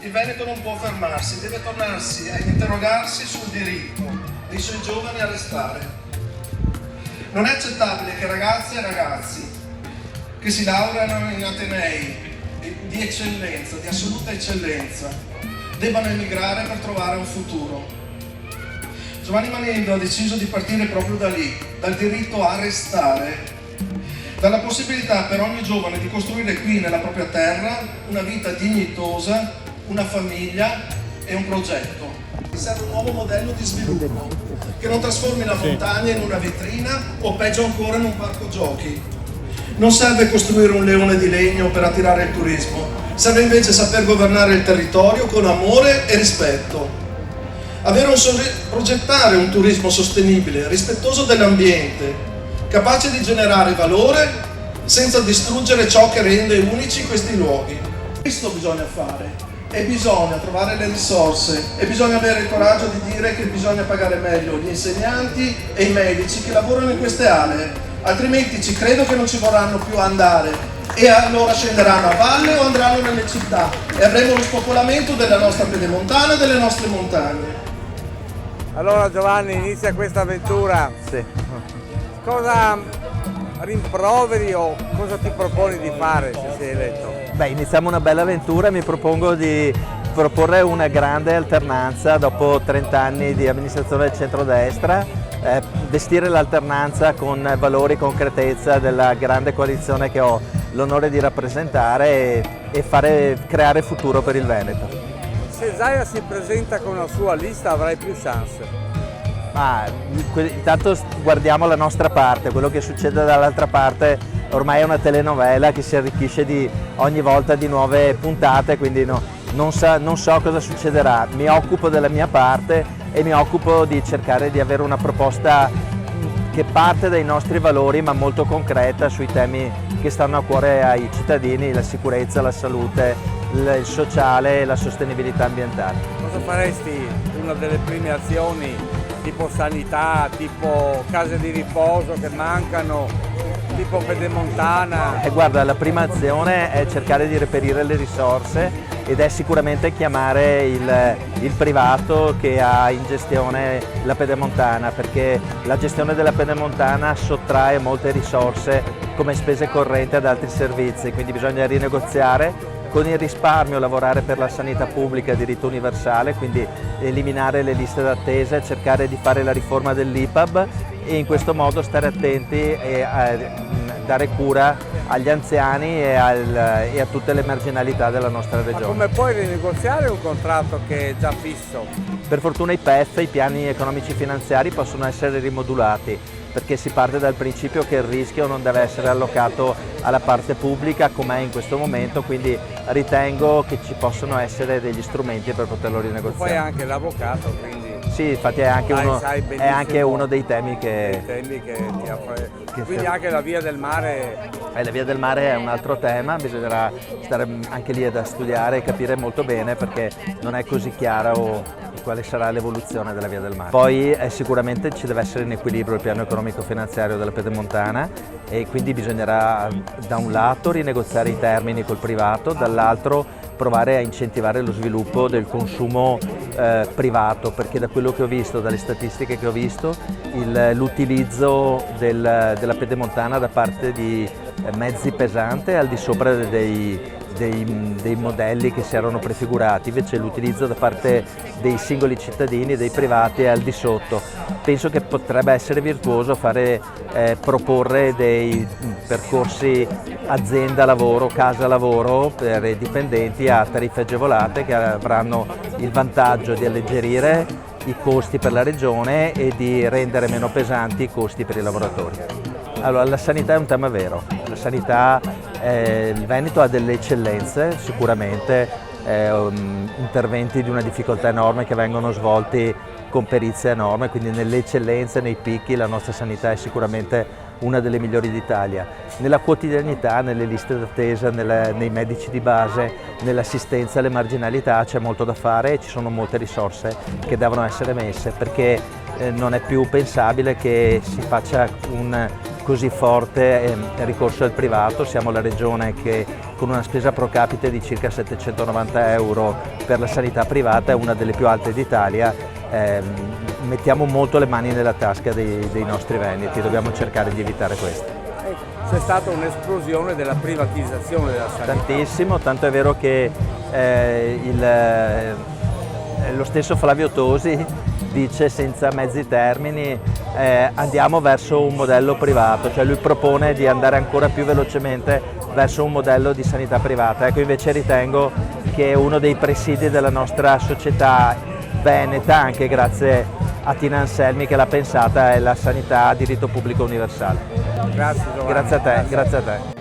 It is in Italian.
il Veneto non può fermarsi, deve tornarsi a interrogarsi sul diritto dei suoi giovani a restare. Non è accettabile che ragazze e ragazzi che si laureano in atenei di eccellenza, di assoluta eccellenza, debbano emigrare per trovare un futuro. Giovanni Manendo ha deciso di partire proprio da lì, dal diritto a restare, dalla possibilità per ogni giovane di costruire qui nella propria terra una vita dignitosa, una famiglia e un progetto. Serve un nuovo modello di sviluppo che non trasformi la montagna in una vetrina o peggio ancora in un parco giochi. Non serve costruire un leone di legno per attirare il turismo, serve invece saper governare il territorio con amore e rispetto. Progettare un turismo sostenibile, rispettoso dell'ambiente, capace di generare valore senza distruggere ciò che rende unici questi luoghi. Questo bisogna fare e bisogna trovare le risorse e bisogna avere il coraggio di dire che bisogna pagare meglio gli insegnanti e i medici che lavorano in queste aree, altrimenti ci credo che non ci vorranno più andare e allora scenderanno a valle o andranno nelle città e avremo lo spopolamento della nostra pedemontana e delle nostre montagne. Allora Giovanni, inizia questa avventura. Sì. Cosa rimproveri o cosa ti proponi di fare se sei eletto? Beh, iniziamo una bella avventura, mi propongo di proporre una grande alternanza dopo 30 anni di amministrazione del centrodestra, vestire l'alternanza con valori e concretezza della grande coalizione che ho l'onore di rappresentare e creare futuro per il Veneto. Se Zaia si presenta con la sua lista avrai più chance. Intanto guardiamo la nostra parte, quello che succede dall'altra parte ormai è una telenovela che si arricchisce ogni volta di nuove puntate, quindi non so cosa succederà. Mi occupo della mia parte e mi occupo di cercare di avere una proposta che parte dai nostri valori ma molto concreta sui temi che stanno a cuore ai cittadini: la sicurezza, la salute, il sociale e la sostenibilità ambientale. Cosa faresti una delle prime azioni? Tipo sanità, tipo case di riposo che mancano, tipo pedemontana? Guarda, la prima azione è cercare di reperire le risorse ed è sicuramente chiamare il privato che ha in gestione la pedemontana, perché la gestione della pedemontana sottrae molte risorse come spese correnti ad altri servizi, quindi bisogna rinegoziare con il risparmio, lavorare per la sanità pubblica a diritto universale, quindi eliminare le liste d'attesa, cercare di fare la riforma dell'IPAB e in questo modo stare attenti e dare cura agli anziani e a tutte le marginalità della nostra regione. Ma come puoi rinegoziare un contratto che è già fisso? Per fortuna i PEF, i piani economici finanziari, possono essere rimodulati, perché si parte dal principio che il rischio non deve essere allocato alla parte pubblica come è in questo momento, quindi ritengo che ci possono essere degli strumenti per poterlo rinegoziare. Poi anche l'avvocato, quindi... Sì, infatti è anche uno dei temi che ti offre. Quindi anche la via del mare... La via del mare è un altro tema, bisognerà stare anche lì da studiare e capire molto bene, perché non è così chiaro quale sarà l'evoluzione della via del mare. Poi sicuramente ci deve essere in equilibrio il piano economico finanziario della pedemontana e quindi bisognerà da un lato rinegoziare i termini col privato, dall'altro provare a incentivare lo sviluppo del consumo privato, perché da quello che ho visto, dalle statistiche che ho visto, l'utilizzo della pedemontana da parte di mezzi pesanti è al di sopra dei modelli che si erano prefigurati, invece l'utilizzo da parte dei singoli cittadini e dei privati è al di sotto. Penso che potrebbe essere virtuoso proporre dei percorsi azienda-lavoro, casa-lavoro per i dipendenti a tariffe agevolate che avranno il vantaggio di alleggerire i costi per la regione e di rendere meno pesanti i costi per i lavoratori. Allora, la sanità è un tema vero. La sanità, il Veneto ha delle eccellenze sicuramente, interventi di una difficoltà enorme che vengono svolti con perizie enorme, quindi nelle eccellenze, nei picchi, la nostra sanità è sicuramente una delle migliori d'Italia. Nella quotidianità, nelle liste d'attesa, nei medici di base, nell'assistenza alle marginalità c'è molto da fare e ci sono molte risorse che devono essere messe, perché non è più pensabile che si faccia un così forte il ricorso al privato. Siamo la regione che con una spesa pro capite di circa 790 euro per la sanità privata è una delle più alte d'Italia. Mettiamo molto le mani nella tasca dei nostri veneti, dobbiamo cercare di evitare questo. C'è stata un'esplosione della privatizzazione della sanità. Tantissimo, tanto è vero che lo stesso Flavio Tosi dice senza mezzi termini andiamo verso un modello privato, cioè lui propone di andare ancora più velocemente verso un modello di sanità privata. Ecco, invece ritengo che uno dei presidi della nostra società veneta, anche grazie a Tina Anselmi che l'ha pensata, è la sanità a diritto pubblico universale. Grazie Giovanni. Grazie a te, grazie a te.